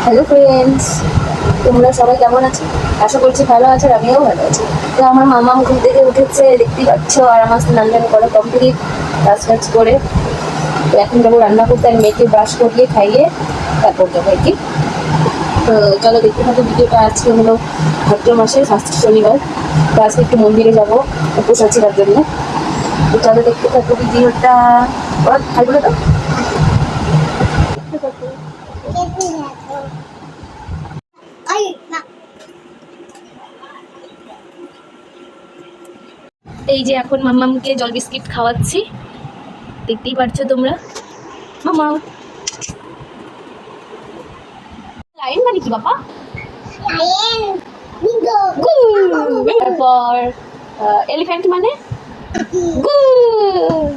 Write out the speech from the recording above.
Hello friends, তোমরা সবাই কেমন আছো? আশা করছি ভালো আছো, আর আমিও ভালো আছি। তো আমার মামা ঘুম থেকে উঠেছে, দেখতেই পাচ্ছ। আর আমার স্নান টান করা কমপ্লিট, কাজ টাজ করে। তো এখন যাবো রান্না করতে, আর মেয়েকে ব্রাশ করিয়ে খাইয়ে তারপর যাবো আর কি। তো চলো দেখতে থাকো ভিডিওটা। আজকে হলো ভাদ্র মাসের ফার্স্ট শনিবার। তো আজকে একটু মন্দিরে যাবো, উপোস আছি তার জন্য। তো চলো দেখতে থাকো ভিডিওটা। ওরা খাই বলে তো এই যে এখন মাম্মামকে জল বিস্কিট খাওয়াচ্ছি, দেখতেই পারছো তোমরা। মামা লাইন মানে কি বাবা? তারপর এলিফ্যান্ট মানে গুড।